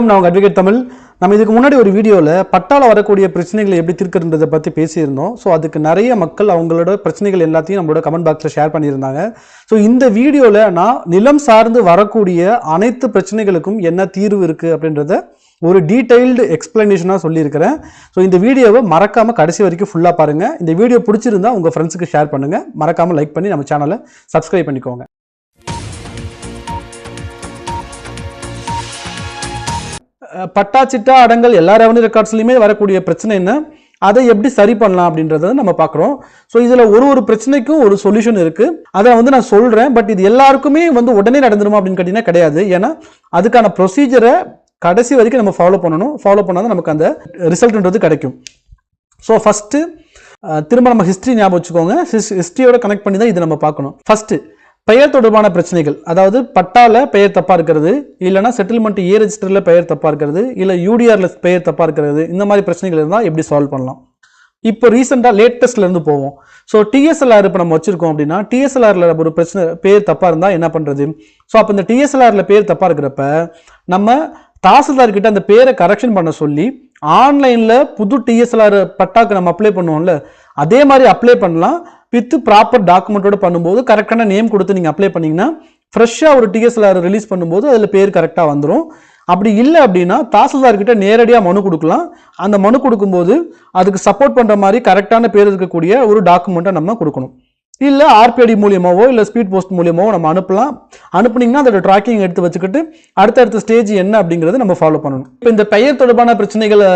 நான் உங்க அட்வொகேட் தமிழ். நம்ம இதுக்கு முன்னாடி ஒரு வீடியோவில் பட்டால வரக்கூடிய பிரச்சனைகளை எப்படி தீர்க்கிறதை பற்றி பேசியிருந்தோம். ஸோ அதுக்கு நிறைய மக்கள் அவங்களோட பிரச்சனைகள் எல்லாத்தையும் நம்மளோட கமெண்ட் பாக்ஸில் ஷேர் பண்ணியிருந்தாங்க. ஸோ இந்த வீடியோவில் நான் நிலம் சார்ந்து வரக்கூடிய அனைத்து பிரச்சனைகளுக்கும் என்ன தீர்வு இருக்குது அப்படின்றத ஒரு டீடைல்டு எக்ஸ்பிளனேஷனாக சொல்லியிருக்கிறேன். ஸோ இந்த வீடியோவை மறக்காமல் கடைசி வரைக்கும் ஃபுல்லாக பாருங்கள். இந்த வீடியோ பிடிச்சிருந்தா உங்கள் ஃப்ரெண்ட்ஸுக்கு ஷேர் பண்ணுங்கள். மறக்காமல் லைக் பண்ணி நம்ம சேனலை சப்ஸ்கிரைப் பண்ணிக்கோங்க. பட்டா சிட்டா அடங்கல் எல்லா ரெவன்யூ ரெக்கார்ட்ஸ்லையுமே வரக்கூடிய பிரச்சனை என்ன, அதை எப்படி சரி பண்ணலாம் அப்படின்றத நம்ம பார்க்குறோம். ஸோ இதில் ஒரு பிரச்சனைக்கும் ஒரு சொல்யூஷன் இருக்குது. அதை நான் சொல்கிறேன். பட் இது எல்லாருக்குமே உடனே நடந்துருமா அப்படின்னு கேட்டிங்கன்னா கிடையாது. ஏன்னா அதுக்கான ப்ரொசீஜரை கடைசி வரைக்கும் நம்ம ஃபாலோ பண்ணணும். ஃபாலோ பண்ணால் தான் நமக்கு அந்த ரிசல்ட்ன்றது கிடைக்கும். ஸோ ஃபஸ்ட்டு திரும்ப நம்ம ஹிஸ்ட்ரி ஞாபகம் வச்சுக்கோங்க. ஹிஸ்ட்ரியோட கனெக்ட் பண்ணி தான் இதை நம்ம பார்க்கணும். ஃபஸ்ட்டு பெயர் தொடர்பான பிரச்சனைகள், அதாவது பட்டால பெயர் தப்பாக இருக்கிறது, இல்லைனா செட்டில்மெண்ட் ஏ ரெஜிஸ்டரில் பெயர் தப்பாக இருக்கிறது, இல்லை யூடிஆரில் பெயர் தப்பாக இருக்கிறது, இந்த மாதிரி பிரச்சனைகள் இருந்தால் எப்படி சால்வ் பண்ணலாம். இப்போ ரீசெண்டாக லேட்டஸ்ட்லேருந்து போவோம். ஸோ டிஎஸ்எல்ஆர் இப்போ நம்ம வச்சுருக்கோம் அப்படின்னா, டிஎஸ்எல்ஆரில் ஒரு பிரச்சனை பேர் தப்பாக இருந்தால் என்ன பண்ணுறது. ஸோ அப்போ இந்த டிஎஸ்எல்ஆரில் பேர் தப்பாக இருக்கிறப்ப நம்ம தாசில்தார்கிட்ட அந்த பேரை கரெக்ஷன் பண்ண சொல்லி ஆன்லைனில் புது டிஎஸ்எல்ஆர் பட்டாக்கு நம்ம அப்ளை பண்ணுவோம்ல, அதே மாதிரி அப்ளை பண்ணலாம். வித் ப்ராப்பர் டாக்குமெண்ட்டோட பண்ணும்போது கரெக்டான நேம் கொடுத்து நீங்கள் அப்ளை பண்ணிங்கன்னா ஃப்ரெஷ்ஷாக ஒரு டிஎஸ்எல்ஆர் ரிலீஸ் பண்ணும்போது அதில் பேர் கரெக்டாக வந்துடும். அப்படி இல்லை அப்படின்னா தாசில்தார்கிட்ட நேரடியாக மனு கொடுக்கலாம். அந்த மனு கொடுக்கும்போது அதுக்கு சப்போர்ட் பண்ணுற மாதிரி கரெக்டான பேர் இருக்கக்கூடிய ஒரு டாக்குமெண்ட்டை நம்ம கொடுக்கணும். இல்லை ஆர்பிஐடி மூலியமாவோ இல்லை ஸ்பீட் போஸ்ட் மூலியமாவோ நம்ம அனுப்பலாம். அனுப்புனீங்கன்னா அதோட ட்ராக்கிங் எடுத்து வச்சுக்கிட்டு அடுத்தடுத்த ஸ்டேஜ் என்ன அப்படிங்கிறத நம்ம ஃபாலோ பண்ணணும். இப்போ இந்த பெயர் தொடர்பான பிரச்சனைகளை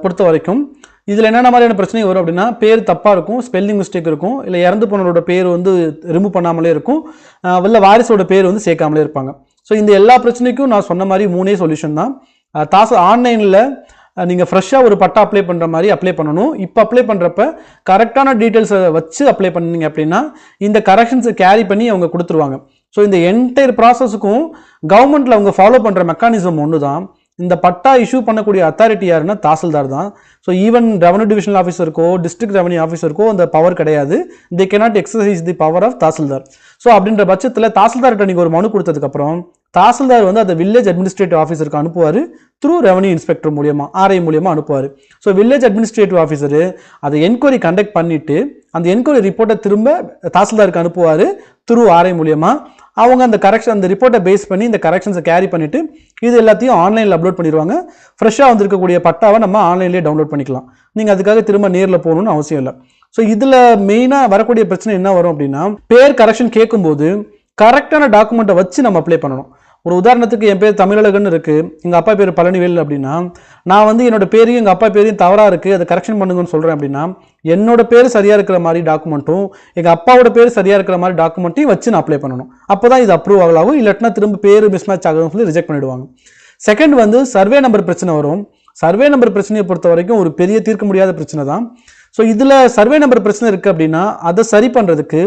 பொறுத்த வரைக்கும் இதில் என்னென்ன மாதிரியான பிரச்சனை வரும் அப்படின்னா, பேர் தப்பாக இருக்கும், ஸ்பெல்லிங் மிஸ்டேக் இருக்கும், இல்லை இறந்து போனவரோட பேர் ரிமூவ் பண்ணாமலே இருக்கும், இல்லை வாரிசோட பேர் சேர்க்காமலே இருப்பாங்க. ஸோ இந்த எல்லா பிரச்சனைக்கும் நான் சொன்ன மாதிரி 3 சொல்யூஷன் தான். ஆன்லைனில் நீங்கள் ஃப்ரெஷ்ஷாக ஒரு பட்டா அப்ளை பண்ணுற மாதிரி அப்ளை பண்ணணும். இப்போ அப்ளை பண்ணுறப்ப கரெக்டான டீட்டெயில்ஸை வச்சு அப்ளை பண்ணிங்க அப்படின்னா இந்த கரெக்ஷன்ஸை கேரி பண்ணி அவங்க கொடுத்துருவாங்க. ஸோ இந்த என்டையர் ப்ராசஸுக்கும் கவர்மெண்ட்டில் அவங்க ஃபாலோ பண்ணுற மெக்கானிசம் ஒன்று தான். இந்த பட்டா இஷ்யூ பண்ணக்கூடிய அத்தாரிட்டி யாருன்னா தாசில்தார் தான். ஸோ ஈவன் ரெவன்யூ டிவிஷனல் ஆஃபீஸருக்கோ டிஸ்ட்ரிக்ட் ரெவன்யூ ஆஃபீஸருக்கோ அந்த பவர் கிடையாது. They cannot exercise the power of tahsildar. So அப்படின்ற பட்சத்தில் தாசில்தார்கிட்ட நீங்கள் ஒரு மனு கொடுத்ததுக்கப்புறம் தாசில்தார் அந்த வில்லேஜ் அட்மினிஸ்ட்ரேட்டிவ் ஆஃபீஸருக்கு அனுப்புவார். த்ரூ ரெவன்யூ இன்ஸ்பெக்டர் மூலியமா ஆர்ஐ மூலியமா அனுப்புவார். ஸோ வில்லேஜ் அட்மினிஸ்ட்ரேட்டிவ் ஆஃபீஸரு அதை என்கொயரி கண்டக்ட் பண்ணிட்டு அந்த என்கொயரி ரிப்போர்ட்டை திரும்ப தாசில்தாருக்கு அனுப்புவார் த்ரூ ஆர்ஐ மூலியமா. அவங்க அந்த அந்த ரிப்போர்ட்டை பேஸ் பண்ணி இந்த கரெக்ஷன்ஸை கேரி பண்ணிட்டு இது எல்லாத்தையும் ஆன்லைனில் அப்லோட் பண்ணிடுவாங்க. ஃப்ரெஷ்ஷாக வந்திருக்கக்கூடிய பட்டாவை நம்ம ஆன்லைன்லேயே டவுன்லோட் பண்ணிக்கலாம். நீங்கள் அதுக்காக திரும்ப நேரில் போகணும்னு அவசியம் இல்லை. ஸோ இதில் மெயினாக வரக்கூடிய பிரச்சனை என்ன வரும் அப்படின்னா, பேர் கரெக்ஷன் கேட்கும்போது கரெக்டான டாக்குமெண்ட்டை வச்சு நம்ம அப்ளை பண்ணணும். ஒரு உதாரணத்துக்கு என் பேர் தமிழழகன் இருக்குது, எங்கள் அப்பா பேர் பழனிவேல் அப்படின்னா, நான் என்னோட பேரையும் எங்கள் அப்பா பேரையும் தவறாக இருக்குது, அதை கரெக்ஷன் பண்ணுங்கன்னு சொல்கிறேன் அப்படின்னா, என்னோட பேர் சரியாக இருக்கிற மாதிரி டாக்குமெண்ட்டும் எங்கள் அப்பாவோட பேர் சரியாக இருக்கிற மாதிரி டாக்குமெண்ட்டையும் வச்சு நான் அப்ளை பண்ணணும். அப்போ தான் இது அப்ரூவ் ஆகலாகும். இல்லாட்டினா திரும்ப பேர் மிஸ்மேட்ச் ஆகுதுன்னு சொல்லி ரிஜெக்ட் பண்ணிவிடுவாங்க. செகண்ட் சர்வே நம்பர் பிரச்சனை வரும். சர்வே நம்பர் பிரச்சனையை பொறுத்த வரைக்கும் ஒரு பெரிய தீர்க்க முடியாத பிரச்சனை தான். ஸோ இதில் சர்வே நம்பர் பிரச்சனை இருக்குது அப்படின்னா அதை சரி பண்ணுறதுக்கு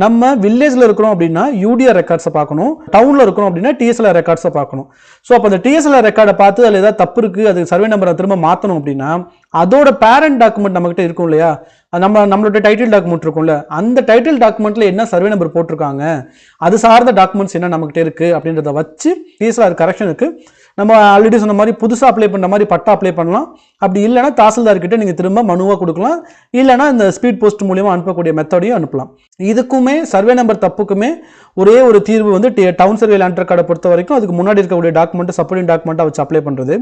நம்ம வில்லேஜில் இருக்கிறோம் அப்படின்னா யூடிஆர் ரெக்கார்ட்ஸை பார்க்கணும், டவுனில் இருக்கிறோம் அப்படின்னா டிஎஸ்எல்ஆர் ரெக்கார்ட்ஸை பார்க்கணும். ஸோ அப்போ அந்த டிஎஸ்எல்ஆர் ரெக்கார்டை பார்த்து அதில் ஏதாவது தப்பு இருக்குது, அது சர்வே நம்பரை திரும்ப மாற்றணும் அப்படின்னா அதோட பேரண்ட் டாக்குமெண்ட் நம்மகிட்ட இருக்கும் இல்லையா, நம்மளோட டைட்டில் டாக்குமெண்ட் இருக்கும்ல, அந்த டைட்டில் டாக்குமெண்ட்டில் என்ன சர்வே நம்பர் போட்டிருக்காங்க, அது சார்ந்த டாக்குமெண்ட்ஸ் என்ன நம்மகிட்ட இருக்குது அப்படின்றத வச்சு டிஎஸ்எல்ஆர் கரெக்ஷனுக்கு நம்ம ஆல்ரெடி சொன்ன மாதிரி புதுசாக அப்ளை பண்ணுற மாதிரி பட்டா அப்ளை பண்ணலாம். அப்படி இல்லைனா தாசில்தார்கிட்ட நீங்கள் திரும்ப மனுவாக கொடுக்கலாம். இல்லைனா இந்த ஸ்பீட் போஸ்ட் மூலியமாக அனுப்பக்கூடிய மெத்தடையும் அனுப்பலாம். இதுக்குமே சர்வே நம்பர் தப்புக்குமே ஒரே ஒரு தீர்வு டவுன் சர்வே லேண்ட் ரெக்கார்டை பொறுத்த வரைக்கும் அதுக்கு முன்னாடி இருக்கக்கூடிய டாக்குமெண்ட் சப்போர்ட்டிங் டாக்குமெண்ட்டாக வச்சு அப்ளை பண்ணுறது.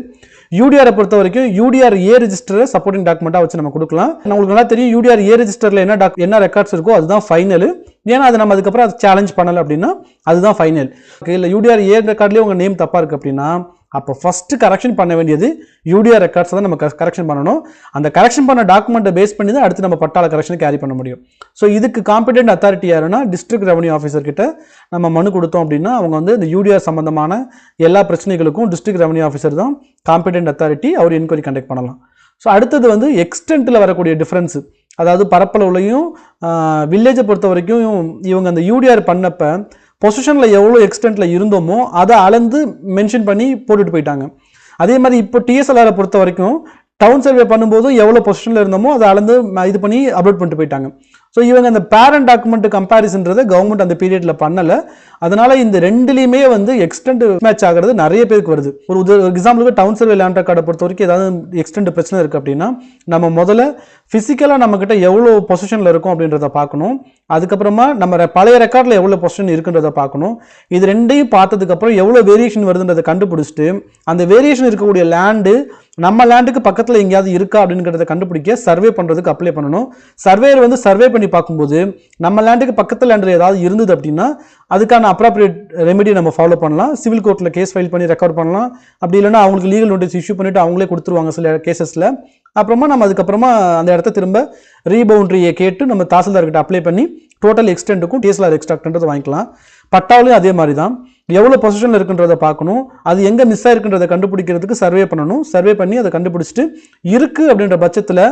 யூடிஆரை பொறுத்த வரைக்கும் யூடிஆர் ஏ ரெஜிஸ்டரை சப்போர்ட்டிங் டாக்குமெண்ட்டாக வச்சு நம்ம கொடுக்கலாம். உங்களுக்கு நல்லா தெரியும் யூடிஆர் ஏ ரெஜிஸ்டரில் என்ன ரெக்கார்ட்ஸ் இருக்கோ அதுதான் ஃபைனல். ஏன்னா அதை நம்ம அதுக்கப்புறம் அதை சேலஞ்ச் பண்ணலை அப்படின்னா அதுதான் ஃபைனல். இல்லை யூடிஆர் ஏ ரெக்கார்ட்லேயே உங்கள் நேம் தப்பாக இருக்குது அப்படின்னா அப்போ ஃபஸ்ட்டு கரெக்ஷன் பண்ண வேண்டியது யூடிஆர் ரெக்கார்ட்ஸ் தான் நம்ம கரெக்ஷன் பண்ணணும். அந்த கரெக்ஷன் பண்ண டாக்குமெண்ட்டை பேஸ் பண்ணி தான் அடுத்து நம்ம பட்டால கரெக்ஷன் கேரி பண்ண முடியும். ஸோ இதுக்கு காம்படென்ட் அத்தாரிட்டி யாருன்னா டிஸ்ட்ரிக்ட் ரெவன்யூ ஆஃபீஸர் கிட்ட நம்ம மனு கொடுத்தோம் அப்படின்னா அவங்க இந்த யூடிஆர் சம்பந்தமான எல்லா பிரச்சனைகளுக்கும் டிஸ்ட்ரிக்ட் ரெவன்யூ ஆஃபீஸர் தான் காம்படென்ட் அத்தாரிட்டி, அவர் என்கொயரி கண்டக்ட் பண்ணலாம். ஸோ அடுத்தது எக்ஸ்டென்ட்டில் வரக்கூடிய டிஃப்ரென்ஸு, அதாவது பரப்பளவுலையும் வில்லேஜை பொறுத்த வரைக்கும் இவங்க அந்த யூடிஆர் பண்ணப்போ பொசிஷனில் எவ்வளோ எக்ஸ்டென்ட்டில் இருந்தோமோ அதை அளந்து மென்ஷன் பண்ணி போட்டுட்டு போயிட்டாங்க. அதே மாதிரி இப்போ டிஎஸ்எல்ஆரை பொறுத்த வரைக்கும் டவுன் சர்வே பண்ணும்போது எவ்வளோ பொசிஷனில் இருந்தோமோ அதை அளந்து இது பண்ணி அப்லோட் பண்ணிட்டு போயிட்டாங்க. ஸோ இவங்க அந்த பேரண்ட் டாக்குமெண்ட் கம்பேரிசன்றதை கவர்மெண்ட் அந்த பீரியட்ல பண்ணல. அதனால இந்த ரெண்டுலையுமே வந்து எக்ஸ்டெண்ட் மேட்ச் ஆகிறது நிறைய பேருக்கு வருது. ஒரு எக்ஸாம்பிளுக்கு டவுன் சர்வே லேண்ட் ரெக்கார்டை பொறுத்த வரைக்கும் ஏதாவது எக்ஸ்டெண்ட் பிரச்சனை இருக்கு அப்படின்னா நம்ம முதல்ல பிசிக்கலாக நம்ம கிட்ட எவ்வளோ பொசிஷன்ல இருக்கும் அப்படின்றத பார்க்கணும். அதுக்கப்புறமா நம்ம பழைய ரெக்கார்டில் எவ்வளோ பொசிஷன் இருக்குன்றதை பார்க்கணும். இது ரெண்டையும் பார்த்ததுக்கு அப்புறம் எவ்வளோ வேரியேஷன் வருதுன்றதை கண்டுபிடிச்சிட்டு அந்த வேரியேஷன் இருக்கக்கூடிய லேண்டு நம்ம லேண்டுக்கு பக்கத்தில் எங்கேயாவது இருக்கா அப்படிங்கிறத கண்டுபிடிக்க சர்வே பண்ணுறதுக்கு அப்ளை பண்ணணும். சர்வேயர் வந்து சர்வே பண்ணி பார்க்கும்போது நம்ம லேண்டுக்கு பக்கத்தில் லேண்டில் ஏதாவது இருந்தது அப்படின்னா அதுக்கான அப்ராப்ரியேட் ரெமெடி நம்ம ஃபாலோ பண்ணலாம். சிவில் கோர்ட்டில் கேஸ் ஃபைல் பண்ணி ரெக்கார்ட் பண்ணலாம். அப்படி இல்லைன்னா அவங்களுக்கு லீகல் நோட்டீஸ் இஷ்யூ பண்ணிட்டு அவங்களே கொடுத்துருவாங்க சில கேசஸில். அப்புறமா நம்ம அதுக்கப்புறமா அந்த இடத்த திரும்ப ரீபவுண்டரியை கேட்டு நம்ம தாசில்தார்கிட்ட அப்ளை பண்ணி டோட்டல் எக்ஸ்டென்ட்டுக்கும் டிஎஸ்எல்ஆர் எக்ஸ்ட்ராக்ட்ன்றது வாங்கிக்கலாம். பட்டாவிலையும் அதே மாதிரி தான் எவ்வளோ பொசிஷனில் இருக்குன்றதை பார்க்கணும். அது எங்கே மிஸ் ஆயிருக்குன்றதை கண்டுபிடிக்கிறதுக்கு சர்வே பண்ணணும். சர்வே பண்ணி அதை கண்டுபிடிச்சிட்டு இருக்குது அப்படின்ற பட்சத்தில்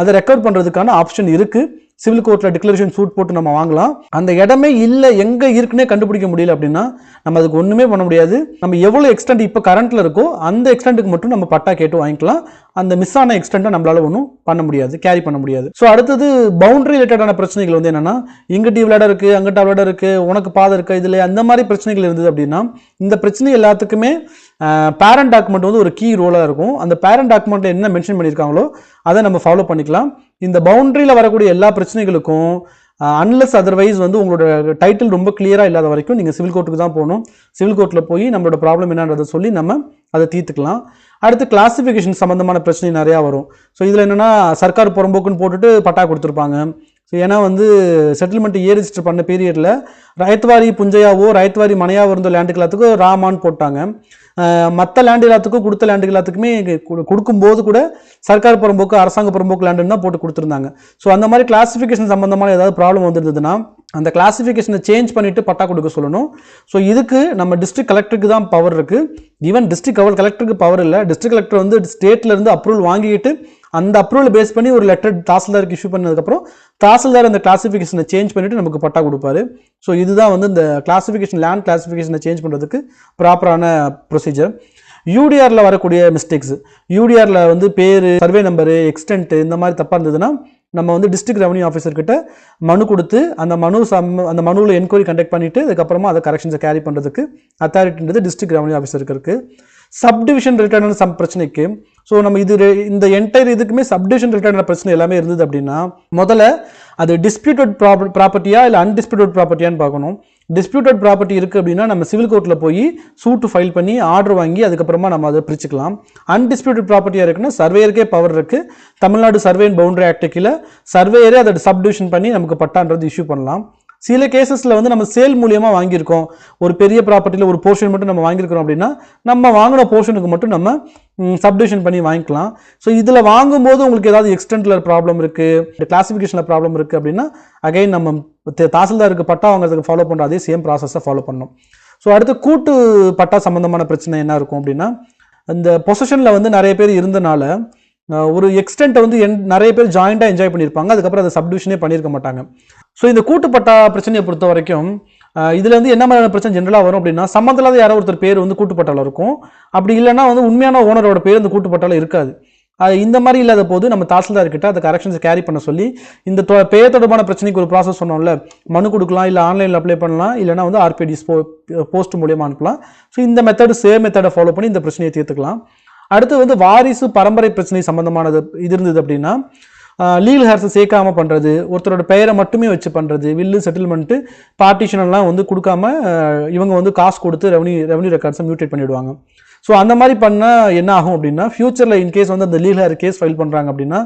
அதை ரெக்கார்ட் பண்ணுறதுக்கான ஆப்ஷன் இருக்குது. சிவில் கோர்ட்டில் டிக்ளரேஷன் சூட் போட்டு நம்ம வாங்கலாம். அந்த இடமே இல்லை, எங்கே இருக்குன்னே கண்டுபிடிக்க முடியல அப்படின்னா நம்ம அதுக்கு ஒன்றுமே பண்ண முடியாது. நம்ம எவ்வளோ எக்ஸ்டெண்ட் இப்போ கரண்ட்டில் இருக்கோ அந்த எக்ஸ்டெண்ட்டுக்கு மட்டும் நம்ம பட்டா கேட்டு வாங்கிக்கலாம். அந்த மிஸ் ஆன எக்ஸ்டெண்ட்டை நம்மளால ஒன்றும் பண்ண முடியாது, கேரி பண்ண முடியாது. ஸோ அடுத்தது பவுண்டரி ரிலேட்டடான பிரச்சனைகள் வந்து என்னன்னா, இங்கிட்ட இவ்வளோ இருக்கு, அங்கிட்ட அவ்வளோ இருக்கு, உனக்கு பாதை இருக்கு, இதில் அந்த மாதிரி பிரச்சனைகள் இருந்தது அப்படின்னா இந்த பிரச்சனை எல்லாத்துக்குமே பேரண்ட் டாக்குமெண்ட் வந்து ஒரு கீ ரோலாக இருக்கும். அந்த பேரண்ட் டாக்குமெண்ட்டில் என்ன மென்ஷன் பண்ணியிருக்காங்களோ அதை நம்ம ஃபாலோ பண்ணிக்கலாம். இந்த பவுண்டரியில் வரக்கூடிய எல்லா பிரச்சனைகளுக்கும் அன்லெஸ் அதர்வைஸ் வந்து உங்களோட டைட்டில் ரொம்ப கிளியராக இல்லாத வரைக்கும் நீங்கள் சிவில் கோர்ட்டுக்கு தான் போகணும். சிவில் கோர்ட்டில் போய் நம்மளோட ப்ராப்ளம் என்னன்றதை சொல்லி நம்ம அதை தீர்த்துக்கலாம். அடுத்து கிளாசிஃபிகேஷன் சம்மந்தமான பிரச்சனை நிறையா வரும். ஸோ இதில் என்னென்னா சர்க்கார் புறம்போக்குன்னு போட்டுட்டு பட்டா கொடுத்துருப்பாங்க. ஸோ ஏன்னா வந்து செட்டில்மெண்ட் ரெஜிஸ்டர் பண்ண பீரியடில் ரயத்வாரி புஞ்சையாவோ ரயத்வாரி மனையாவோ இருந்த லேண்டுக்கு எல்லாத்துக்கும் ராமான்னு போட்டாங்க. மற்ற லேண்டு எல்லாத்துக்கும் கொடுத்த லேண்டுக்கு எல்லாத்துக்குமே கொடுக்கும்போது கூட சர்க்கார் புறம்போக்கு அரசாங்க புறம்போக்கு லேண்டுன்னு தான் போட்டு கொடுத்துருந்தாங்க. ஸோ அந்த மாதிரி கிளாசிஃபிகேஷன் சம்பந்தமான ஏதாவது ப்ராப்ளம் வந்துருந்ததுன்னா அந்த கிளாசிஃபிகேஷனை சேஞ்ச் பண்ணிட்டு பட்டா கொடுக்க சொல்லணும். ஸோ இதுக்கு நம்ம டிஸ்ட்ரிக்ட் கலெக்டருக்கு தான் பவர் இருக்கு. ஈவன் டிஸ்ட்ரிக்ட் கலெக்டருக்கு பவர் இல்லை. டிஸ்ட்ரிக்ட் கலெக்டர் வந்து ஸ்டேட்ல இருந்து அப்ரூவல் வாங்கிட்டு அந்த அப்ரூவல் பேஸ் பண்ணி ஒரு லெட்டர் தாசில்தாருக்கு இஷ்யூ பண்ணதுக்கப்புறம் தாசில்தார் அந்த கிளாசிஃபிகேஷனை சேஞ்ச் பண்ணிட்டு நமக்கு பட்டா கொடுப்பாரு. ஸோ இதுதான் வந்து இந்த கிளாசிஃபிகேஷன் லேண்ட் கிளாசிஃபிகேஷனை சேஞ்ச் பண்ணுறதுக்கு ப்ராப்பரான ப்ரொசீஜர். யூடிஆரில் வரக்கூடிய மிஸ்டேக்ஸ், யூடிஆரில் வந்து பேர், சர்வே நம்பரு, எக்ஸ்டென்ட் இந்த மாதிரி தப்பாக இருந்ததுன்னா நம்ம வந்து டிஸ்ட்ரிக்ட் ரெவன்யூ ஆஃபீஸர்கிட்ட மனு கொடுத்து அந்த மனுவில் என்கொயரி கண்டக்ட் பண்ணிட்டு அதுக்கப்புறமா அதை கரெக்ஷன்ஸை கேரி பண்ணுறதுக்கு அத்தாரிட்டின்றது டிஸ்ட்ரிக்ட் ரெவன்யூ ஆஃபீஸருக்கு இருக்குது. சப்டிவிஷன் ரிலேட்டடான சம் பிரச்சனைக்கு ஸோ நம்ம இந்த என்டையர் இதுக்குமே சப்டிவிஷன் ரிலேட்டடான பிரச்சனை எல்லாமே இருந்தது அப்படின்னா முதல்ல அது டிஸ்பியூட்டட் ப்ராப்பர்ட்டியா இல்லை அன்டிஸ்பியூட்டட் ப்ராப்பர்ட்டியான்னு பார்க்கணும். டிஸ்பியூட்டட் ப்ராப்பர்ட்டி இருக்குது அப்படின்னா நம்ம சிவில் கோர்ட்டில் போய் சூட்டு ஃபைல் பண்ணி ஆர்டர் வாங்கி அதுக்கப்புறமா நம்ம அதை பிரிச்சுக்கலாம். அன்டிஸ்பியூட்டட் ப்ராப்பர்ட்டியாக இருக்குன்னா சர்வேயருக்கே பவர் இருக்குது. Tamil Nadu survey and boundary act கீழே சர்வேயரே அதை சப்டிவிஷன் பண்ணி நமக்கு பட்டான்றது இஷ்யூ பண்ணலாம். சில கேசஸில் வந்து நம்ம சேல் மூலியமாக வாங்கியிருக்கோம், ஒரு பெரிய ப்ராப்பர்ட்டியில் ஒரு போர்ஷன் மட்டும் நம்ம வாங்கியிருக்கிறோம் அப்படின்னா நம்ம வாங்கின போர்ஷனுக்கு மட்டும் நம்ம சப்டிவிஷன் பண்ணி வாங்கிக்கலாம். ஸோ இதில் வாங்கும்போது உங்களுக்கு ஏதாவது எக்ஸ்டென்ட்டில் ப்ராப்ளம் இருக்குது, கிளாசிஃபிகேஷனில் ப்ராப்ளம் இருக்குது அப்படின்னா அகைன் நம்ம தாசில்தாருக்கு பட்டா வாங்குறதுக்கு ஃபாலோ பண்ணுற அதே சேம் ப்ராசஸை ஃபாலோ பண்ணணும். ஸோ அடுத்து கூட்டு பட்டா சம்மந்தமான பிரச்சனை என்ன இருக்கும் அப்படின்னா இந்த பொசிஷனில் வந்து நிறைய பேர் இருந்தனால ஒரு எக்ஸ்டென்ட்டை வந்து நிறைய பேர் ஜாயிண்டாக என்ஜாய் பண்ணியிருப்பாங்க, அதுக்கப்புறம் அதை சப்டிவிஷனே பண்ணியிருக்க மாட்டாங்க. ஸோ இந்த கூட்டுப்பட்டா பிரச்சனையை பொறுத்த வரைக்கும் இதில் வந்து என்ன மாதிரியான பிரச்சனை ஜென்ரலாக வரும் அப்படின்னா சம்மந்தமில்லாத யாரோ ஒருத்தர் பேர் வந்து கூட்டுப்பட்டாவில் இருக்கும். அப்படி இல்லைன்னா வந்து உண்மையான ஓனரோட பேர் அந்த கூட்டுப்பட்டாவில் இருக்காது. இந்த மாதிரி இல்லாத போது நம்ம தாசில்தார்கிட்ட அந்த கரெக்ஷன்ஸை கேரி பண்ண சொல்லி இந்த பெயர் தொடர்பான பிரச்சனைக்கு ஒரு ப்ராசஸ் சொன்னோம்ல, மனு கொடுக்கலாம், இல்லை ஆன்லைனில் அப்ளை பண்ணலாம், இல்லைனா வந்து ஆர்பிடிஸ் போஸ்ட் மூலியமாக அனுப்பலாம். ஸோ இந்த சேம் மெத்தடை ஃபாலோ பண்ணி இந்த பிரச்சனையை தீர்த்துக்கலாம். அடுத்து வந்து வாரிசு பரம்பரை பிரச்சனை சம்பந்தமானது இது இருந்தது அப்படின்னா லீகல் ஹேர்ஸை சேர்க்காம பண்ணுறது, ஒருத்தரோட பெயரை மட்டுமே வச்சு பண்ணுறது, வில்லு செட்டில்மெண்ட்டு பார்ட்டிஷனெல்லாம் வந்து கொடுக்காம இவங்க வந்து காசு கொடுத்து ரெவன்யூ ரெக்கார்ட்ஸை மியூட்டேட் பண்ணிவிடுவாங்க. ஸோ அந்த மாதிரி பண்ணால் என்ன ஆகும் அப்படின்னா ஃபியூச்சரில் இன்கேஸ் வந்து அந்த லீகல் ஹேர் கேஸ் ஃபைல் பண்ணுறாங்க அப்படின்னா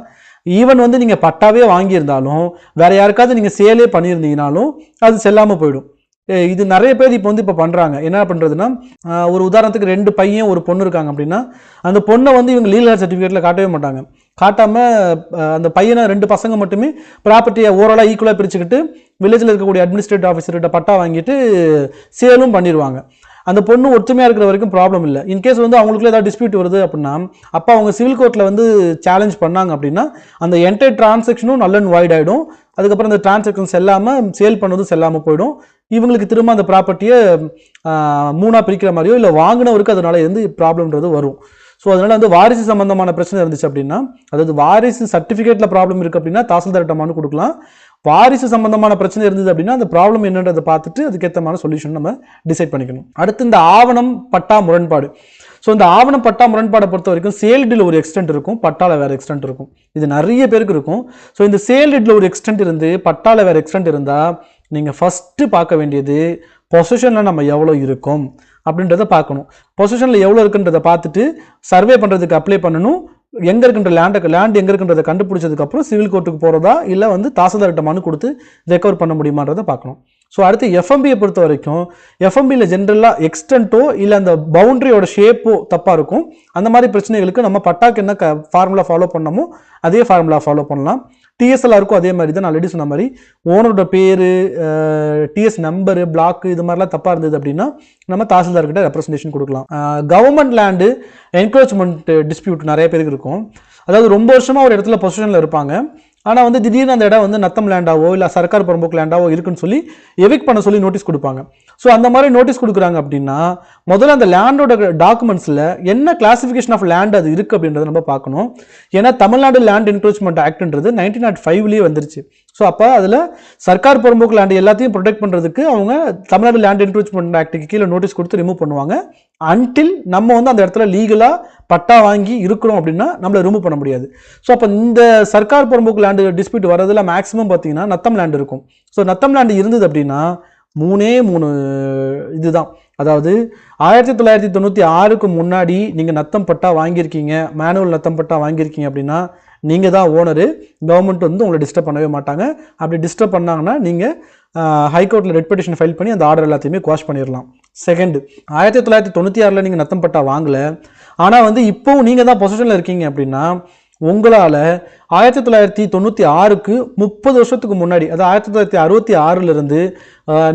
ஈவன் வந்து நீங்கள் பட்டாவே வாங்கியிருந்தாலும் வேற யாருக்காவது நீங்கள் சேலே பண்ணியிருந்தீங்கனாலும் அது செல்லாமல் போயிடும். இது நிறைய பேர் இப்போ வந்து இப்போ பண்ணுறாங்க. என்ன பண்ணுறதுன்னா ஒரு உதாரணத்துக்கு 2 பையன் ஒரு பொண்ணு இருக்காங்க அப்படின்னா அந்த பொண்ணை வந்து இவங்க லீகல் ஹேர் சர்டிஃபிகேட்டில் காட்டவே மாட்டாங்க. காட்டாமல் அந்த பையனை 2 பசங்க மட்டுமே ப்ராப்பர்ட்டியை ஓவராலாக ஈக்குவலாக பிரிச்சுக்கிட்டு வில்லேஜில் இருக்கக்கூடிய அட்மினிஸ்ட்ரேட்டிவ் ஆஃபீஸர்கிட்ட பட்டா வாங்கிட்டு சேலும் பண்ணிடுவாங்க. அந்த பொண்ணு ஒற்றுமையாக இருக்கிற வரைக்கும் ப்ராப்ளம் இல்லை. இன்கேஸ் வந்து அவங்களுக்குள்ள ஏதாவது டிஸ்பியூட் வருது அப்படின்னா அப்போ அவங்க சிவில் கோர்ட்டில் வந்து சேலஞ்ச் பண்ணாங்க அப்படின்னா அந்த என்டையர் டிரான்சாக்ஷனும் நல்ல வாய்ட் ஆகிடும். அதுக்கப்புறம் அந்த டிரான்சாக்ஷன் செல்லாமல் சேல் பண்ணதும் செல்லாமல் போயிடும். இவங்களுக்கு திரும்ப அந்த ப்ராப்பர்ட்டியை 3ஆக பிரிக்கிற மாதிரியோ இல்லை வாங்கினவருக்கு அதனால இருந்து ப்ராப்ளம்ன்றது வரும். ஸோ அதனால வந்து வாரிசு சம்பந்தமான பிரச்சனை இருந்துச்சு அப்படின்னா அதாவது வாரிசு சர்டிஃபிகேட்டில் ப்ராப்ளம் இருக்குது அப்படின்னா தாசில்தார்கிட்ட மனு கொடுக்கலாம். வாரிசு சம்பந்தமான பிரச்சனை இருந்தது அப்படின்னா அந்த ப்ராப்ளம் என்னன்றதை பார்த்துட்டு அதுக்கேற்றமான சொல்யூஷன் நம்ம டிசைட் பண்ணிக்கணும். அடுத்து இந்த ஆவணம் பட்டா முரண்பாடு. ஸோ இந்த ஆவணம் பட்டா முரண்பாடை பொறுத்த வரைக்கும் சேல் டீடில் ஒரு எக்ஸ்டென்ட் இருக்கும், பட்டால வேற எக்ஸ்டென்ட் இருக்கும். இது நிறைய பேருக்கு இருக்கும். ஸோ இந்த சேல் டீடில் ஒரு எக்ஸ்டென்ட் இருந்து பட்டால வேற எக்ஸ்டென்ட் இருந்தால் நீங்கள் ஃபஸ்ட்டு பார்க்க வேண்டியது பொசிஷனில் நம்ம எவ்வளோ இருக்கும் அப்படின்றத பார்க்கணும். பொசிஷனில் எவ்வளோ இருக்குன்றதை பார்த்துட்டு சர்வே பண்ணுறதுக்கு அப்ளை பண்ணணும். எங்கே இருக்கின்ற லேண்ட் எங்கே இருக்குன்றதை கண்டுபிடிச்சதுக்கப்புறம் சிவில் கோர்ட்டுக்கு போகிறதா இல்லை வந்து தாசில்தார்கிட்ட மனு கொடுத்து ரெக்கவர் பண்ண முடியுமான்றதை பார்க்கணும். ஸோ அடுத்து எஃப்எம்பியை பொறுத்த வரைக்கும் எஃப்எம்பியில் ஜென்ரலாக எக்ஸ்டென்ட்டோ இல்லை அந்த பவுண்டரியோட ஷேப்போ தப்பாக இருக்கும். அந்த மாதிரி பிரச்சனைகளுக்கு நம்ம பட்டாக்கு என்ன ஃபார்முலா ஃபாலோ பண்ணமோ அதே ஃபார்முலா ஃபாலோ பண்ணலாம். டிஎஸ்எல்ஆருக்கும் அதே மாதிரி தான். நான் ஆல்ரெடி சொன்ன மாதிரி ஓனரோட பேர், டிஎஸ் நம்பரு, பிளாக்கு இது மாதிரிலாம் தப்பாக இருந்தது அப்படின்னா நம்ம தாசில்தார்கிட்ட ரெப்ரஸன்டேஷன் கொடுக்கலாம். கவர்மெண்ட் லேண்டு என்க்ரோச்மெண்ட் டிஸ்பியூட் நிறைய பேருக்கு இருக்கும். அதாவது ரொம்ப வருஷமாக ஒரு இடத்துல பொசிஷனில் இருப்பாங்க. ஆனால் வந்து திடீர்னு அந்த இடம் வந்து நத்தம் லேண்டாவோ இல்லை சர்க்கார் புறம்போக்கு லேண்டாவோ இருக்குன்னு சொல்லி எவிக்ட் பண்ண சொல்லி நோட்டீஸ் கொடுப்பாங்க. ஸோ அந்த மாதிரி நோட்டீஸ் கொடுக்குறாங்க அப்படின்னா முதல்ல அந்த லேண்டோட டாக்குமெண்ட்ஸில் என்ன கிளாசிஃபிகேஷன் ஆஃப் லேண்ட் அது இருக்குது அப்படின்றத நம்ம பார்க்கணும். ஏன்னா தமிழ்நாடு லேண்ட் என்க்ரோச்மெண்ட் ஆக்ட்ன்றது 1905 வந்துருச்சு. ஸோ அப்போ அதில் சர்க்கார் புறம்போக்கு லேண்டு எல்லாத்தையும் ப்ரொடெக்ட் பண்ணுறதுக்கு அவங்க தமிழ்நாடு லேண்ட் என்க்ரோச்மெண்ட் ஆக்டுக்கு கீழே நோட்டீஸ் கொடுத்து ரிமூவ் பண்ணுவாங்க. அன்டில் நம்ம வந்து அந்த இடத்துல லீகலாக பட்டா வாங்கி இருக்கிறோம் அப்படின்னா நம்மளை ரிமூவ் பண்ண முடியாது. ஸோ அப்போ இந்த சர்க்கார் புறம்போக்கு லேண்டு டிஸ்பியூட் வரதுல மேக்ஸிமம் பார்த்தீங்கன்னா நத்தம் லேண்ட் இருக்கும். ஸோ நத்தம் லேண்டு இருந்தது அப்படின்னா 3 இதுதான். அதாவது 1996க்கு முன்னாடி நீங்கள் நத்தம் பட்டா வாங்கியிருக்கீங்க, மேனுவல் நத்தம் பட்டா வாங்கியிருக்கீங்க அப்படின்னா நீங்கள் தான் ஓனரு. கவர்மெண்ட் வந்து உங்களை டிஸ்டர்ப் பண்ணவே மாட்டாங்க. அப்படி டிஸ்டர்ப் பண்ணாங்கன்னா நீங்கள் ஹைகோர்ட்டில் ரெட் பெட்டிஷன் ஃபைல் பண்ணி அந்த ஆர்டர் எல்லாத்தையுமே குவாஷ் பண்ணிடலாம். செகண்ட், 1996 நீங்கள் நத்தம் பட்டா வாங்கலை, ஆனால் வந்து இப்போவும் நீங்கள் தான் பொசிஷனில் இருக்கீங்க அப்படின்னா உங்களால் 1996க்கு 30 வருஷத்துக்கு முன்னாடி, அதாவது 1966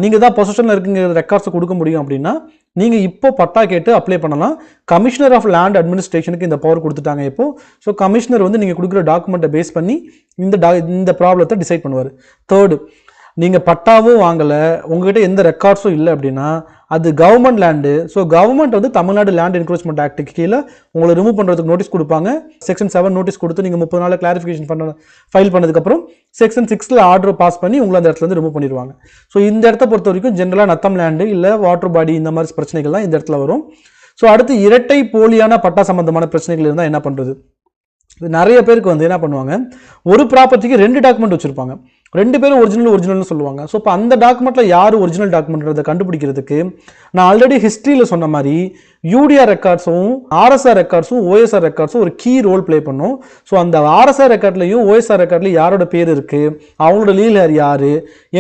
நீங்கள் தான் பொசிஷனில் இருக்குங்கிற ரெக்கார்ட்ஸை கொடுக்க முடியும். அப்படின்னா நீங்கள் இப்போ பட்டா கேட்டு அப்ளை பண்ணலாம். கமிஷனர் ஆஃப் லேண்ட் அட்மினிஸ்ட்ரேஷனுக்கு இந்த பவர் கொடுத்துட்டாங்க இப்போ. ஸோ கமிஷனர் வந்து நீங்கள் கொடுக்குற டாக்குமெண்ட்டை பேஸ் பண்ணி இந்த ப்ராப்ளத்தை டிசைட் பண்ணுவார். தேர்டு, நீங்கள் பட்டாவும் வாங்கலை, உங்ககிட்ட எந்த ரெக்கார்ட்ஸும் இல்லை அப்படின்னா அது கவர்மெண்ட் லேண்டு. ஸோ கவர்மெண்ட் வந்து தமிழ்நாடு லேண்ட் என்க்ரோச்மெண்ட் ஆக்டுக்கு கீழே உங்களை ரிமூவ் பண்ணுறதுக்கு நோட்டீஸ் கொடுப்பாங்க. செக்ஷன் 7 நோட்டீஸ் கொடுத்து நீங்கள் 30 நாளில் கிளாரிஃபிகேஷன் ஃபைல் பண்ணதுக்கப்புறம் செக்ஷன் 6 ஆர்டர் பாஸ் பண்ணி உங்களை அந்த இடத்துல ரிமூவ் பண்ணிடுவாங்க. ஸோ இந்த இடத்த பொறுத்த வரைக்கும் ஜென்ரலாக நத்தம் லேண்டு இல்லை வாட்டர் பாடி இந்த மாதிரி பிரச்சனைகள் தான் இந்த இடத்துல வரும். ஸோ அடுத்து இரட்டை போலியான பட்டா சம்பந்தமான பிரச்சனைகள் இருந்தால் என்ன பண்ணுறது? நிறைய பேருக்கு வந்து என்ன பண்ணுவாங்க, ஒரு ப்ராப்பர்ட்டிக்கு 2 டாக்குமெண்ட் வச்சுருப்பாங்க. 2 பேரும் ஒரிஜினல்னு சொல்லுவாங்க. ஸோ இப்போ அந்த டாக்குமெண்ட்டில் யார் ஒரிஜினல் டாக்குமெண்ட்றதை கண்டுபிடிக்கிறதுக்கு நான் ஆல்ரெடி ஹிஸ்ட்ரியில் சொன்ன மாதிரி யூடிஆர் ரெக்கார்ட்ஸும் ஆர்எஸ்ஆர் ரெக்கார்ட்ஸும் ஓஎஸ்ஆர் ரெக்கார்ட்ஸும் ஒரு கீ ரோல் ப்ளே பண்ணும். ஸோ அந்த ஆர்எஸ்ஆர் ரெக்கார்ட்லையும் ஓஎஸ்ஆர் ரெக்கார்ட்லையும் யாரோட பேர் இருக்குது, அவங்களோட லீகல் ஹேர் யார்,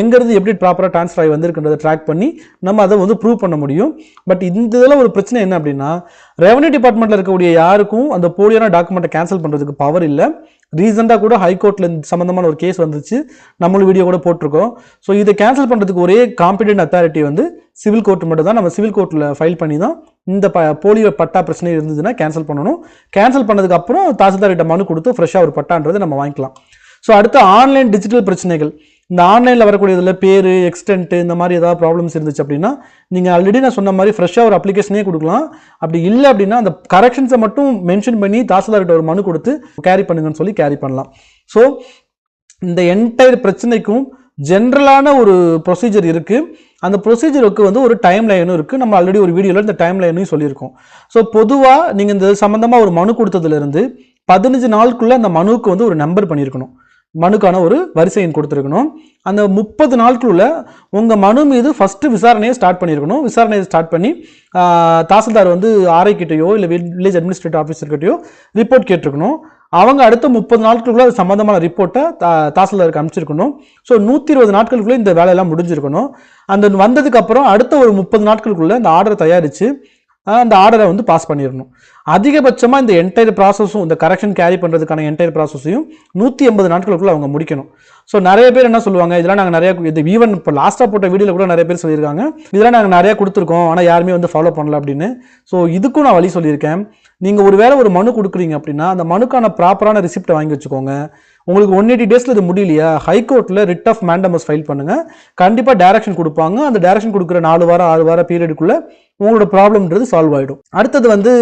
எங்கேருந்து எப்படி ப்ராப்பராக ட்ரான்ஸ்ஃபர் ஆகி வந்திருக்குன்றதை ட்ராக் பண்ணி நம்ம அதை வந்து ப்ரூவ் பண்ண முடியும். பட் இந்த இதில் ஒரு பிரச்சனை என்ன அப்படின்னா ரெவன்யூ டிபார்ட்மெண்ட்டில் இருக்கக்கூடிய யாருக்கும் அந்த போலியான டாக்குமெண்ட்டை கேன்சல் பண்ணுறதுக்கு பவர் இல்லை. ரீசெண்டாக கூட ஹைகோர்ட்டில் சம்மந்தமான ஒரு கேஸ் வந்துச்சு, நம்மளும் வீடியோ கூட போட்டிருக்கோம். ஸோ இதை கேன்சல் பண்ணுறதுக்கு ஒரே காம்பிடென்ட் அத்தாரிட்டி வந்து சிவில் கோர்ட் மட்டும் தான். நம்ம சிவில் கோர்ட்டில் ஃபைல் பண்ணி தான் இந்த போலி பட்டா பிரச்சனை இருந்ததுன்னா கேன்சல் பண்ணணும். கேன்சல் பண்ணதுக்கு அப்புறம் தாசில்தார்கிட்ட மனு கொடுத்து ஃப்ரெஷ்ஷாக ஒரு பட்டான்றதை நம்ம வாங்கிக்கலாம். ஸோ அடுத்து ஆன்லைன் டிஜிட்டல் பிரச்சனைகள். இந்த ஆன்லைனில் வரக்கூடியதில் பேர், எக்ஸ்டென்ட்டு இந்த மாதிரி ஏதாவது ப்ராப்ளம்ஸ் இருந்துச்சு அப்படின்னா நீங்கள் ஆல்ரெடி நான் சொன்ன மாதிரி ஃப்ரெஷ்ஷாக ஒரு அப்ளிகேஷனே கொடுக்கலாம். அப்படி இல்லை அப்படின்னா அந்த கரெக்ஷன்ஸை மட்டும் மென்ஷன் பண்ணி தாசில்தார்கிட்ட ஒரு மனு கொடுத்து கேரி பண்ணுங்கன்னு சொல்லி கேரி பண்ணலாம். ஸோ இந்த என்டையர் பிரச்சனைக்கும் ஜென்ரலான ஒரு ப்ரொசீஜர் இருக்குது. அந்த ப்ரொசீஜருக்கு வந்து ஒரு டைம் லைனும் இருக்குது. நம்ம ஆல்ரெடி ஒரு வீடியோவில் இந்த டைம் லைனையும் சொல்லியிருக்கோம். ஸோ பொதுவாக நீங்கள் இந்த சம்மந்தமாக ஒரு மனு கொடுத்ததுலேருந்து 15 நாளுக்குள்ளே அந்த மனுவுக்கு வந்து ஒரு நம்பர் பண்ணியிருக்கணும், மனுக்கான ஒரு வரிசை எண் கொடுத்துருக்கணும். அந்த 30 நாட்களுள்ள உங்கள் மனு மீது ஃபஸ்ட்டு விசாரணையை ஸ்டார்ட் பண்ணியிருக்கணும். விசாரணையை ஸ்டார்ட் பண்ணி தாசில்தார் வந்து ஆர்ஐ கிட்டையோ இல்லை வில்லேஜ் அட்மினிஸ்ட்ரேட்டிவ் ஆஃபீஸர்கிட்டையோ ரிப்போர்ட் கேட்டிருக்கணும். அவங்க அடுத்த 30 நாட்களுக்குள்ள அது சம்பந்தமான ரிப்போர்ட்டை தாசில்தாருக்கு அனுப்பிச்சிருக்கணும். ஸோ 120 நாட்களுக்குள்ளே இந்த வேலையெல்லாம் முடிஞ்சிருக்கணும். அந்த வந்ததுக்கு அப்புறம் அடுத்த ஒரு 30 நாட்களுக்குள்ள இந்த ஆர்டரை தயாரித்து அந்த ஆர்டரை வந்து பாஸ் பண்ணிடணும். அதிகபட்சமாக இந்த என்டையர் ப்ராசஸும் இந்த கரெக்ஷன் கேரி பண்ணுறதுக்கான என்டையர் ப்ராசஸையும் 180 நாட்களுக்குள்ள அவங்க முடிக்கணும். ஸோ நிறைய பேர் என்ன சொல்லுவாங்க, இதெல்லாம் நாங்கள் நிறைய இது ஈவன் இப்போ லாஸ்ட்டாக போட்ட வீடியோவில் கூட நிறைய பேர் சொல்லியிருக்காங்க, இதெல்லாம் நாங்கள் நிறையா கொடுத்துருக்கோம் ஆனால் யாருமே வந்து ஃபாலோ பண்ணல அப்படின்னு. ஸோ இதுக்கும் நான் வழி சொல்லியிருக்கேன். நீங்கள் ஒரு வேளை ஒரு மனு கொடுக்குறீங்க அப்படின்னா அந்த மனுக்கான ப்ராப்பரான ரிசிப்டை வாங்கி வச்சுக்கோங்க. உங்களுக்கு 180 டேஸில் இது முடியலையா, ஹைகோர்ட்டில் ரிட் ஆஃப் மேண்டமஸ் ஃபைல் பண்ணுங்கள். கண்டிப்பாக டைரக்ஷன் கொடுப்பாங்க. அந்த டைரக்ஷன் கொடுக்குற 4 வாரம் 6 வாரம் பீரியடுக்குள்ளே உங்களோட ப்ராப்ளம்ன்றது சால்வ் ஆகிடும். அடுத்தது வந்து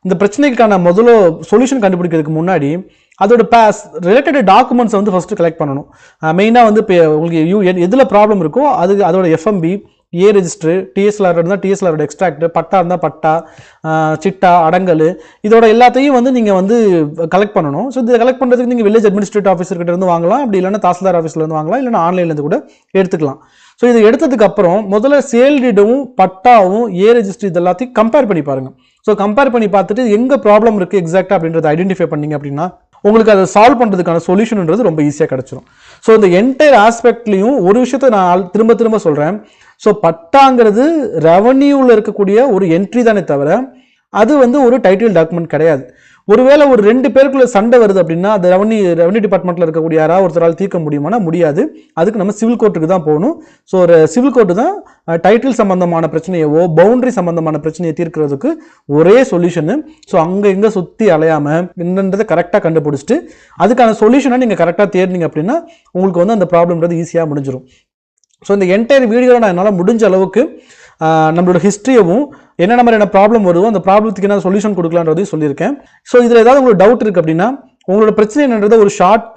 இந்த பிரச்சனைக்கான முதல்ல சொல்யூஷன் கண்டுபிடிக்கிறதுக்கு முன்னாடி அதோட ரிலேட்டட் டாக்குமெண்ட்ஸ் வந்து ஃபஸ்ட்டு கலெக்ட் பண்ணணும். மெயினாக வந்து இப்போ உங்களுக்கு எதில் ப்ராப்ளம் இருக்கோ அதோட எஃப்எம்பி, ஏ ரெஜிஸ்டர், டிஎஸ்எல்ஆர் இருந்தால் டிஎஸ்எல்ஆரோட எக்ஸ்ட்ராக்ட், பட்டா இருந்தால் பட்டா, சிட்டா, அடங்கல், இதோட எல்லாத்தையும் வந்து நீங்கள் வந்து கலெக்ட் பண்ணணும். ஸோ இதை கலெக்ட் பண்ணுறதுக்கு நீங்கள் வில்லேஜ் அட்மினிஸ்ட்ரேட்டிவ் ஆஃபீஸர்கிட்ட இருந்து வாங்கலாம், அப்படி இல்லைன்னா தாசில்தார் ஆஃபீஸ்லேருந்து வாங்கலாம், இல்லைன்னா ஆன்லைன்லேருந்து கூட எடுத்துக்கலாம். ஸோ இது எடுத்ததுக்கு அப்புறம் முதல்ல சேல் டீடும் பட்டாவும் ஏ ரெஜிஸ்டர் இது எல்லாத்தையும் கம்பேர் பண்ணி பாருங்க. ஸோ கம்பேர் பண்ணி பார்த்துட்டு எங்கே ப்ராப்ளம் இருக்குது எக்ஸாக்டாக அப்படின்றத ஐடென்டிஃபை பண்ணீங்க அப்படின்னா உங்களுக்கு அதை சால்வ் பண்ணுறதுக்கான சொல்யூஷன்ன்றது ரொம்ப ஈஸியாக கிடச்சிரும். ஸோ இந்த என்டையர் ஆஸ்பெக்ட்லையும் ஒரு விஷயத்தை நான் திரும்ப திரும்ப சொல்கிறேன். ஸோ பட்டாங்கிறது ரெவன்யூவில் இருக்கக்கூடிய ஒரு என்ட்ரி தானே தவிர அது வந்து ஒரு டைட்டில் டாக்குமெண்ட் கிடையாது. ஒருவேளை ஒரு 2 பேருக்குள்ள சண்டை வருது அப்படின்னா அது ரெவன்யூ டிபார்ட்மெண்ட்டில் இருக்கக்கூடிய யாராவது ஒருத்தரால் தீர்க்க முடியுமானா முடியாது. அதுக்கு நம்ம சிவில் கோர்ட்டுக்கு தான் போகணும். ஸோ ஒரு சிவில் கோர்ட்டு தான் டைட்டில் சம்பந்தமான பிரச்சனையவோ பவுண்டரி சம்பந்தமான பிரச்சனையை தீர்க்கிறதுக்கு ஒரே சொல்யூஷனு. ஸோ அங்கே இங்கே சுற்றி அலையாமல் என்னன்றதை கரெக்டாக கண்டுபிடிச்சிட்டு அதுக்கான சொல்யூஷனை நீங்கள் கரெக்டாக தேடினீங்க அப்படின்னா உங்களுக்கு வந்து அந்த ப்ராப்ளம்ன்றது ஈஸியாக முடிஞ்சிடும். ஸோ இந்த என்டையர் வீடியோவில் நான் என்னால் முடிஞ்ச அளவுக்கு நம்மளோட ஹிஸ்ட்ரியவும் என்னென்ன மாதிரியான ப்ராப்ளம் வருதோ அந்த ப்ராப்ளத்துக்கு என்ன சொல்யூஷன் கொடுக்கலான்றதையும் சொல்லியிருக்கேன். ஸோ இதில் ஏதாவது உங்களுக்கு டவுட் இருக்குது அப்படின்னா உங்களோட பிரச்சனை என்னன்றதை ஒரு ஷார்ட்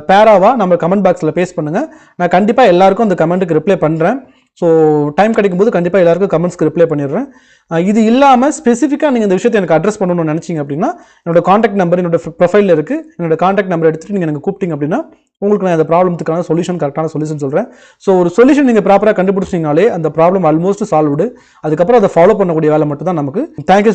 பேராவாக நம்ம கமெண்ட் பாக்ஸில் பேஸ்ட் பண்ணுங்கள். நான் கண்டிப்பாக எல்லாருக்கும் அந்த கமெண்ட்டுக்கு ரிப்ளை பண்ணுறேன். ஸோ டைம் கிடைக்கும்போது கண்டிப்பாக எல்லாருக்கும் கமெண்ட்ஸ்க்கு ரிப்ளை பண்ணிடுறேன். இது இல்லாமல் ஸ்பெசிஃபிக்காக நீங்கள் இந்த விஷயத்தை எனக்கு அட்ரஸ் பண்ணணும்னு நினச்சிங்க அப்படின்னா என்னோட காண்டாக்ட் நம்பர் என்னோட ப்ரொஃபைலில் இருக்குது. என்னோட காண்டாக்ட் நம்பர் எடுத்துகிட்டு நீங்கள் எனக்கு கூப்பிட்டீங்க அப்படின்னா உங்களுக்கு நான் அந்த ப்ராப்ளத்துக்கான சொல்யூஷன் கரெக்டான சொல்யூஷன் சொல்கிறேன். ஸோ ஒரு சொல்யூஷன் நீங்கள் ப்ராப்பராக கண்டுபிடிச்சிங்கனாலே அந்த ப்ராப்ளம் ஆல்மோஸ்ட் சால்வ்டு. அதுக்கப்புறம் அதை ஃபாலோ பண்ணக்கூடிய வேலை மட்டும் தான் நமக்கு. தேங்க்யூ.